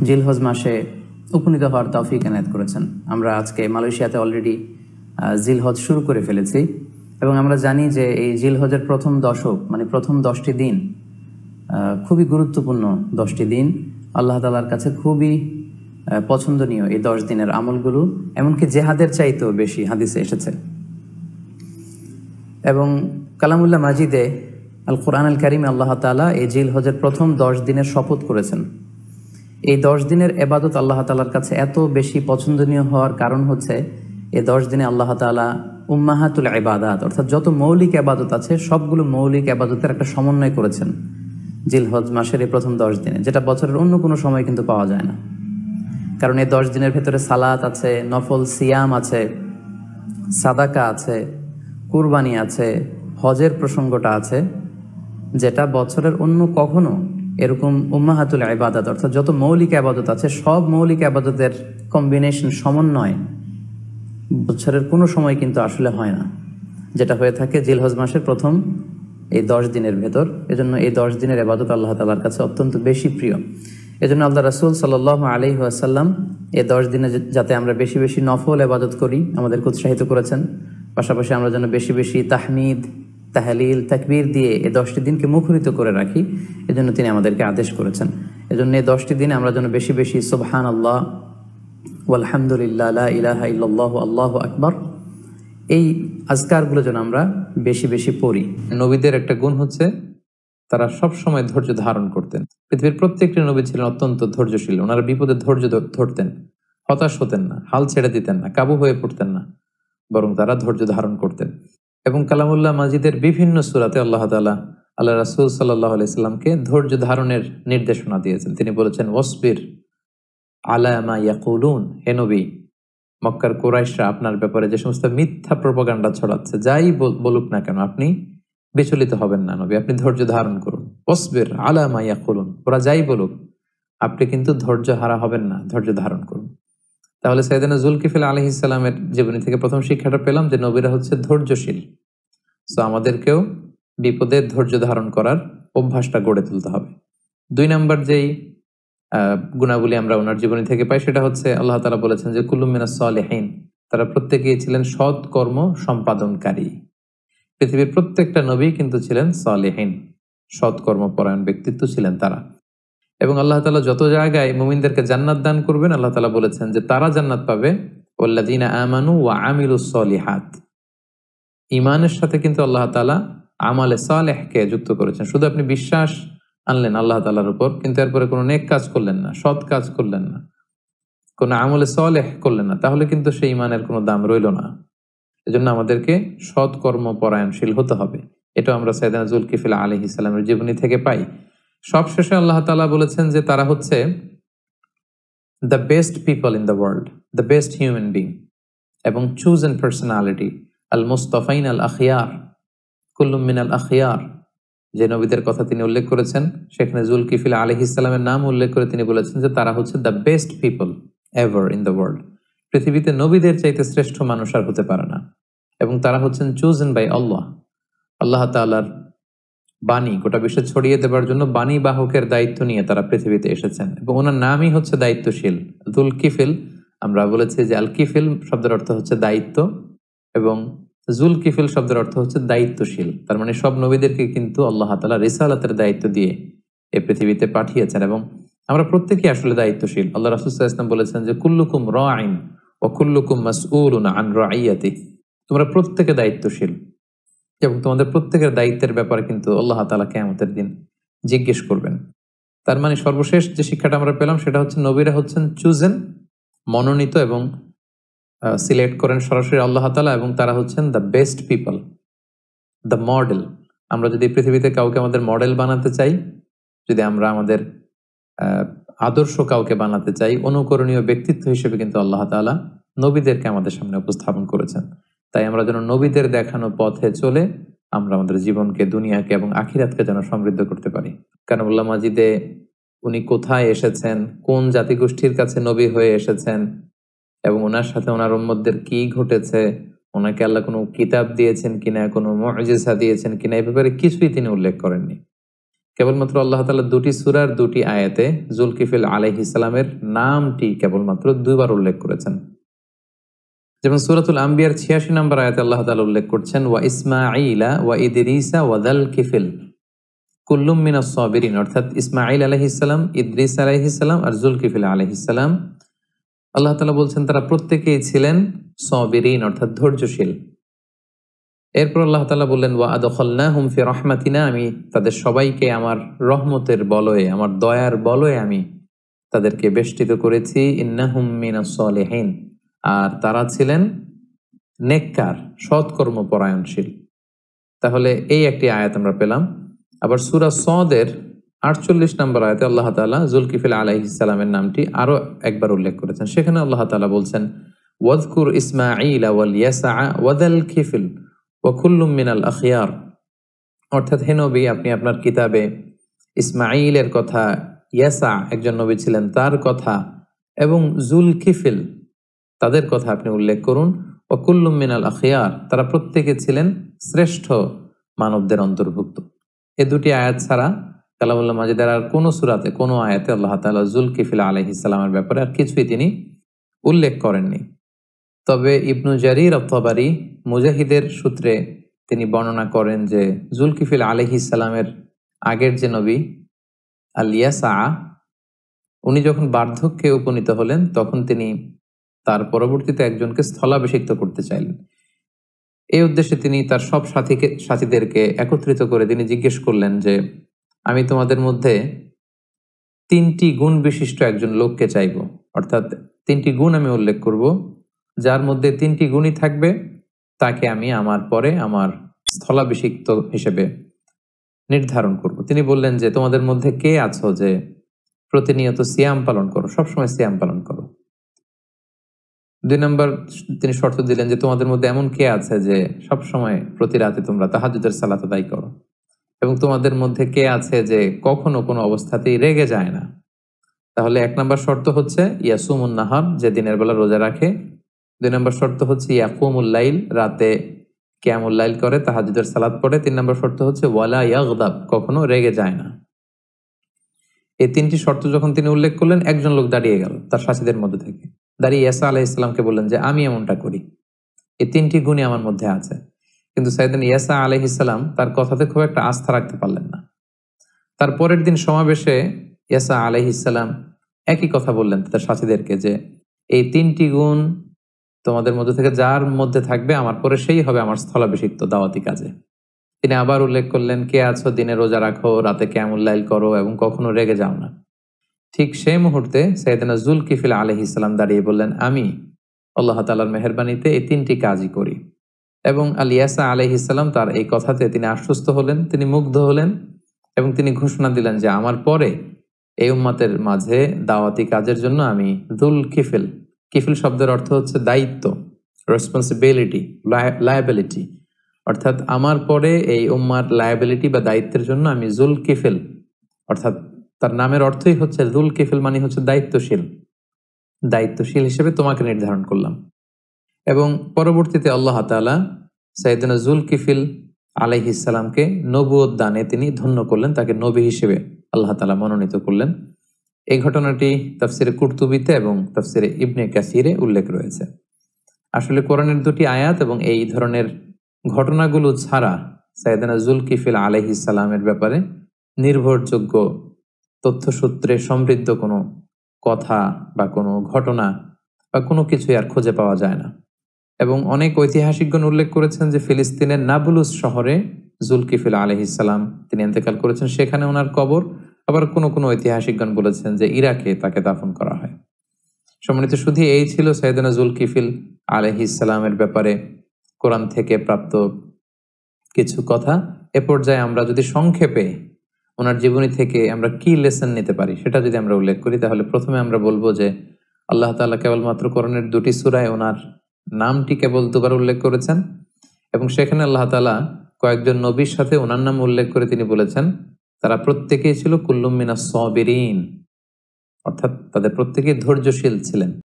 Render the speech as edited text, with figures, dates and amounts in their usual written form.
জিলহজ মাসে উপনীত হওয়ার তৌফিক এনায়েত করেছেন। আমরা আজকে মালয়েশিয়াতে অলরেডি জিলহজ শুরু করে ফেলেছি এবং আমরা জানি যে এই জিলহজের প্রথম দশক মানে প্রথম 10টি দিন খুবই গুরুত্বপূর্ণ 10টি দিন। আল্লাহ তাআলার কাছে খুবই পছন্দনীয় এই 10 দিনের আমলগুলো, এমনকি জেহাদের চাইতেও বেশি হাদিসে এসেছে। এবং কালামুল্লাহ মাজিদে আল কোরআন আল কারিমে আল্লাহ তাআলা এই জিলহজের প্রথম 10 দিনের শপথ করেছেন। এই 10 দিনের এবাদত আল্লাহ তাআলার কাছে এত বেশি পছন্দনীয় হওয়ার কারণ হচ্ছে এই 10 দিনে আল্লাহ তাআলা উম্মাহাতুল ইবাদাত অর্থাৎ যত মৌলিক এবাদত আছে সবগুলো মৌলিক এবাদতের একটা সমন্বয় করেছেন জিলহজ মাসের এই প্রথম 10 দিনে, যেটা বছরের অন্য কোনো সময় কিন্তু পাওয়া যায় না। কারণ এই 10 দিনের ভেতরে সালাত আছে, নফল সিয়াম আছে, সাদাকা আছে, কুরবানি আছে, হজের প্রসঙ্গটা আছে, যেটা বছরের অন্য কখনো এরকম উম্মাহাতুল ইবাদত অর্থাৎ যত মৌলিক আবাদত আছে সব মৌলিক আবাদতের কম্বিনেশন সমন্বয় বছরের কোনো সময় কিন্তু আসলে হয় না, যেটা হয়ে থাকে জিলহজ মাসের প্রথম এই 10 দিনের ভেতর। এজন্য এই 10 দিনের আবাদত আল্লাহ তাআলার কাছে অত্যন্ত বেশি প্রিয়। এজন্য আল্লাহ রাসূল সাল্লাল্লাহু আলাইহি ওয়াসাল্লাম এই 10 দিনে যাতে আমরা বেশি বেশি নফল আবাদত করি আমাদেরকে উৎসাহিত করেছেন। পাশাপাশি আমরা যেন বেশি বেশি তাহমিদ, তাহলিল, তাকবীর দিয়ে এই 10টি দিনকে মুখরিত করে রাখি, এজন্য তিনি আমাদেরকে আদেশ করেছেন। এজন্য এই 10টি দিনে আমরা যেন বেশি বেশি সুবহানাল্লাহ ওয়ালহামদুলিল্লাহ লা ইলাহা ইল্লাল্লাহু আল্লাহু আকবার এই আজকারগুলো যেন আমরা বেশি বেশি পড়ি। নবীদের একটা গুণ হচ্ছে তারা সব সময় ধৈর্য ধারণ করতেন। পৃথিবীর প্রত্যেকটি নবী ছিলেন অত্যন্ত ধৈর্যশীল। ওনারা বিপদে ধৈর্য ধরতেন, হতাশ হতেন না, হাল ছেড়ে দিতেন না, কাবু হয়ে পড়তেন না, বরং তারা ধৈর্য ধারণ করতেন। এবং কালামুল্লাহ মাজিদের বিভিন্ন সূরাতে আল্লাহ তাআলা আল্লাহ রাসূল সাল্লাল্লাহু আলাইহি সাল্লামকে ধৈর্য ধারণের নির্দেশনা দিয়েছেন। তিনি বলেছেন, ওয়াসবির আলা মা ইয়াকুলুন, হে নবী, মক্কার কুরাইশরা আপনার ব্যাপারে যে সমস্ত মিথ্যা প্রোপাগান্ডা ছড়াচ্ছে, যাই বলুক না কেন আপনি বিচলিত হবেন না নবী, আপনি ধৈর্য ধারণ করুন। ওয়াসবির আলা মা ইয়াকুলুন, ওরা যাই বলুক আপনি কিন্তু ধৈর্য হারা হবেন না, ধৈর্য ধারণ করুন। তাহলে সাইয়েদনা যুলকিফল আলাইহিস সালামের জীবনী থেকে প্রথম শিক্ষাটা পেলাম যে নবীরা হচ্ছে ধৈর্যশীল। সো আমাদেরকেও বিপদে ধৈর্য ধারণ করার অভ্যাসটা গড়ে তুলতে হবে। 2 নম্বর যেই গুণাবলী আমরা ওনার জীবনী থেকে পাই সেটা হচ্ছে আল্লাহ তাআলা বলেছেন যে কুল্লুম মিনাস সালিহিন, তারা প্রত্যেকেই ছিলেন সৎ কর্ম সম্পাদনকারী। পৃথিবীর প্রত্যেকটা নবী কিন্তু ছিলেন সালিহিন, সৎ কর্মপরায়ণ ব্যক্তিত্ব ছিলেন তারা। এবং আল্লাহ তাআলা যত জায়গায় মুমিনদেরকে জান্নাত দান করবেন আল্লাহ তাআলা বলেছেন যে তারা জান্নাত পাবে ওয়াল্লাযিনা আমানু ওয়া আমিলুস সলিহাত। ঈমানের সাথে কিন্তু আল্লাহ তাআলা আমালে সালেহকে যুক্ত করেছেন। শুধু আপনি বিশ্বাস আনলেন আল্লাহ তাআলার উপর, কিন্তু এরপরে কোনো নেক কাজ করলেন না, সৎ কাজ করলেন না, কোনো আমলে সালেহ করলেন না, তাহলে কিন্তু সেই ঈমানের কোনো দাম রইল না। এজন্য আমাদেরকে সৎ কর্মপরায়ণশীল হতে হবে। এটা আমরা সাইয়েদনা যুলকিফল আলাইহিস সালামের জীবনী থেকে পাই। সবশেষে আল্লাহ তাআলা বলেছেন যে তারা হচ্ছে the best people in the world, the best human being এবং চুজেন পার্সোনালিটি আল মুস্তাফাইন আল আখিয়ার কুল্লুম মিনাল আখিয়ার। যে নবীদের কথা তিনি উল্লেখ করেছেন সেখানে যুলকিফল আলাইহিস সালামের নাম উল্লেখ করে তিনি বলেছেন যে তারা হচ্ছে the best people ever in the world. পৃথিবীতে নবীদের চাইতে শ্রেষ্ঠ মানুষ আর হতে পারে না। এবং তারা হচ্ছেন চুজেন বাই আল্লাহ, আল্লাহ তাআলার বাণী গোটা বিশ্বে ছড়িয়ে দেবার জন্য বাণী বাহকের দায়িত্ব নিয়ে তারা পৃথিবীতে এসেছেন এবং ওনার নামই হচ্ছে দায়িত্বশীল। যুলকিফল, আমরা বলেছি যে আল কিফিল শব্দের অর্থ হচ্ছে দায়িত্ব এবং যুলকিফল শব্দের অর্থ হচ্ছে দায়িত্বশীল। তার মানে সব নবীদেরকে কিন্তু আল্লাহ তাআলা রিসালাতের দায়িত্ব দিয়ে এই পৃথিবীতে পাঠিয়েছেন এবং আমরা প্রত্যেকেই আসলে দায়িত্বশীল। আল্লাহ রাসূল সাল্লাল্লাহু আলাইহি ওয়াসাল্লাম বলেছেন যে কুল্লুকুম রাঈন ওয়া কুল্লুকুম মাসউলুন আন রাঈয়াতি, তোমরা প্রত্যেকে দায়িত্বশীল এবং তোমাদের প্রত্যেকের দায়িত্বের ব্যাপারে কিন্তু আল্লাহ তাআলা কিয়ামতের দিন জিজ্ঞেস করবেন। তার মানে সর্বশেষ যে শিক্ষাটা আমরা পেলাম সেটা হচ্ছে নবীরা হচ্ছেন চুজেন, মনোনীত এবং সিলেক্ট করেন সরাসরি আল্লাহ তাআলা, এবং তারা হচ্ছেন the best people, the model. আমরা যদি পৃথিবীতে কাউকে আমাদের মডেল বানাতে চাই, যদি আমরা আমাদের আদর্শ কাউকে বানাতে চাই, অনুকরণীয় ব্যক্তিত্ব হিসেবে কিন্তু আল্লাহ তাআলা নবীদেরকে আমাদের সামনে উপস্থাপন করেছেন। তাই আমরা যেন নবীদের দেখানো পথে চলে আমরা আমাদের জীবনকে, দুনিয়াকে এবং আখিরাতকে যেন সমৃদ্ধ করতে পারি। কালামুল্লাহ মাজিদে উনি কোথায় এসেছেন, কোন জাতিগোষ্ঠীর কাছে নবী হয়ে এসেছেন এবং ওনার সাথে ওনার উম্মতদের কি ঘটেছে, ওনাকে আল্লাহ কোনো কিতাব দিয়েছেন কিনা, কোনো মুজিজা দিয়েছেন কিনা, এই ব্যাপারে কিছুই তিনি উল্লেখ করেননি। কেবলমাত্র আল্লাহ তাআলা দুটি সূরার দুটি আয়াতে জুলকিফিল আলাইহিস সালামের নামটি কেবলমাত্র দুইবার উল্লেখ করেছেন। যেমন সূরাতুল আম্বিয়ার ৮৬ নম্বর আয়াতে আল্লাহ তাআলা উল্লেখ করছেন, ওয়া ইসমাঈলা ওয়া ইদরিসা ওয়া যাল কিফিল কুল্লুম মিনাস সাবিরিন, অর্থাৎ ইসমাঈল আলাইহিস সালাম, ইদ্রিস আলাইহিস সালাম আর জুলকিফিল আলাইহিস সালাম, আল্লাহ তাআলা বলছেন তারা প্রত্যেকেই ছিলেন সাবিরিন, অর্থাৎ ধৈর্যশীল। এরপর আল্লাহ তাআলা বললেন, ওয়া আদখালনাহুম ফি রাহমাতিনা, আমি তাদের সবাইকে আমার রহমতের বলয়ে, আমার দয়ার বলয়ে আমি তাদেরকে বেষ্টিত করেছি। ইন্নাহুম মিনাস সালিহিন, আর তারা ছিলেন নেককার, সৎকর্ম পরায়ণশীল। তাহলে এই একটি আয়াত আমরা পেলাম। আবার সূরা সদের ৪৮ নম্বর আয়াতে আল্লাহ তাআলা জুলকিফিল আলাইহিস সালামের নামটি আরো একবার উল্লেখ করেছেন। সেখানে আল্লাহ তাআলা বলছেন, ওয়াযকুর ইসমাঈলা ওয়াল ইয়াসা ওয়া যাল কিফিল ওয়া কুল্লুম মিনাল আখিয়ার, অর্থাৎ হে নবী, আপনি আপনার কিতাবে ইসমাঈলের কথা, ইয়াসা একজন নবী ছিলেন তার কথা, এবং জুলকিফিল তাদের কথা আপনি উল্লেখ করুন। ওয়া কুল্লুম মিনাল আখিয়ার, তারা প্রত্যেকে ছিলেন শ্রেষ্ঠ মানবদের অন্তর্ভুক্ত। এই দুটি আয়াত ছাড়া কালামুল্লাহ মাজিদের আর কোনো সূরাতে, কোনো আয়াতে আল্লাহ তাআলা জুলকিফিল আলাইহিস সালামের ব্যাপারে আর কিছুই তিনি উল্লেখ করেননি। তবে ইবনু জারির আত-তাবারি মুজাহিদের সূত্রে তিনি বর্ণনা করেন যে জুলকিফিল আলাইহিস সালামের আগের যে নবী আল ইয়াসা, উনি যখন বার্ধক্যে উপনীত হলেন তখন তিনি তার পরবর্তীতে একজনকে স্থলাভিষিক্ত করতে চাইলেন। এই উদ্দেশ্যে তিনি তার সব সাথীদেরকে একত্রিত করে তিনি জিজ্ঞেস করলেন যে, আমি তোমাদের মধ্যে ৩টি গুণ বিশিষ্ট একজন লোককে চাইব, অর্থাৎ ৩টি গুণ আমি উল্লেখ করব, যার মধ্যে ৩টি গুণই থাকবে তাকে আমি আমার পরে আমার স্থলাভিষিক্ত হিসেবে নির্ধারণ করব। তিনি বললেন যে, তোমাদের মধ্যে কে আছো যে প্রতিনিয়ত সিয়াম পালন করো, সবসময় সিয়াম পালন করো। ২ নম্বর তিনি শর্ত দিলেন যে, তোমাদের মধ্যে এমন কে আছে যে সবসময় প্রতি রাতে তোমরা তাহাজ্জুদের সালাত আদায় করো, এবং তোমাদের মধ্যে কে আছে যে কখনো কোনো অবস্থাতেই রেগে যায় না। তাহলে ১ নম্বর শর্ত হচ্ছে ইয়াসুমুন নাহার, যে দিনের বেলা রোজা রাখে। ২ নম্বর শর্ত হচ্ছে ইয়াকুমুল লাইল, রাতে কিয়ামুল লাইল করে, তাহাজ্জুদের সালাত পড়ে। ৩ নম্বর শর্ত হচ্ছে ওয়ালা ইয়াগদাব, কখনো রেগে যায় না। এই ৩টি শর্ত যখন তিনি উল্লেখ করলেন, একজন লোক দাঁড়িয়ে গেল তার সাথীদের মধ্যে থেকে, দাঁড়িয়ে ইয়াসা আলাইহিস সালামকে বললেন যে, আমি এমনটা করি, এই ৩টি গুণই আমার মধ্যে আছে। কিন্তু সাইয়েদনা ইয়াসা আলাইহিস সালাম তার কথাতে খুব একটা আস্থা রাখতে পারলেন না। তার পরের দিন সমাবেশে ইয়াসা আলাইহিস সালাম একই কথা বললেন তাদের সাথীদেরকে যে, এই ৩টি গুণ তোমাদের মধ্যে থেকে যার মধ্যে থাকবে আমার পরে সেই হবে আমার স্থলাভিষিক্ত দাওয়াতি কাজে। তিনি আবার উল্লেখ করলেন, কে আছো দিনে রোজা রাখো, রাতে কিয়ামুল লাইল করো, এবং কখনো রেগে যাও না। ঠিক সেই মুহূর্তে সাইয়েদনা জুলকিফিল আলাইহিস সালাম দাঁড়িয়ে বললেন, আমি আল্লাহ তাআলার মেহেরবানিতে এই ৩টি কাজই করি। এবং আল ইয়াসা আলাইহিস সালাম তার এই কথাতে তিনি আশ্বস্ত হলেন, তিনি মুগ্ধ হলেন, এবং তিনি ঘোষণা দিলেন যে, আমার পরে এই উম্মতের মাঝে দাওয়াতি কাজের জন্য আমি জুলকিফিল, কিফিল শব্দের অর্থ হচ্ছে দায়িত্ব, রেসপন্সিবিলিটি, লায়াবিলিটি, অর্থাৎ আমার পরে এই উম্মার লায়াবিলিটি বা দায়িত্বের জন্য আমি জুলকিফিল, অর্থাৎ তার নামের অর্থই হচ্ছে জুলকিফিল মানে হচ্ছে দায়িত্বশীল, দায়িত্বশীল হিসেবে তোমাকে নির্ধারণ করলাম। এবং পরবর্তীতে আল্লাহ তাআলা সাইয়েদনা জুলকিফিল আলাইহিস সালামকে নবুয়ত দানে তিনি ধন্য করলেন, তাকে নবী হিসেবে আল্লাহ তাআলা মনোনীত করলেন। এই ঘটনাটি তাফসিরে কুরতুবিতে এবং তাফসিরে ইবনে কাসিরে উল্লেখ রয়েছে। আসলে কোরআনের দুটি আয়াত এবং এই ধরনের ঘটনাগুলো ছাড়া সাইয়েদনা জুলকিফিল আলাইহিস সালামের ব্যাপারে নির্ভরযোগ্য তথ্যসূত্রে সমৃদ্ধ কোনো কথা বা কোনো ঘটনা বা কোনো কিছুই আর খুঁজে পাওয়া যায় না। এবং অনেক ঐতিহাসিকগণ উল্লেখ করেছেন যে ফিলিস্তিনের নাবলুস শহরে জুলকিফিল আলাইহিস সালাম তিনি ইন্তেকাল করেছেন, সেখানে ওনার কবর। আবার কোনো কোনো ঐতিহাসিকগণ বলেছেন যে ইরাকে তাকে দাফন করা হয়। সম্মানিত শুধু এই ছিল সাইয়েদনা জুলকিফিল আলাইহিস সালামের ব্যাপারে কোরআন থেকে প্রাপ্ত কিছু কথা। এ পর্যায়ে আমরা যদি সংক্ষেপে ওনার জীবনী থেকে আমরা কি লেসন নিতে পারি সেটা যদি আমরা উল্লেখ করি, তাহলে প্রথমে আমরা বলবো যে আল্লাহ তাআলা কেবলমাত্র কোরআনের 2টি সূরায় ওনার নামটি কেবল 2বার উল্লেখ করেছেন, এবং সেখানে আল্লাহ তাআলা কয়েকজন নবীর সাথে ওনার নাম উল্লেখ করে তিনি বলেছেন তারা প্রত্যেকেই ছিল কুল্লুম মিনাস সাবিরিন, অর্থাৎ তাদের প্রত্যেকেই ধৈর্যশীল ছিলেন।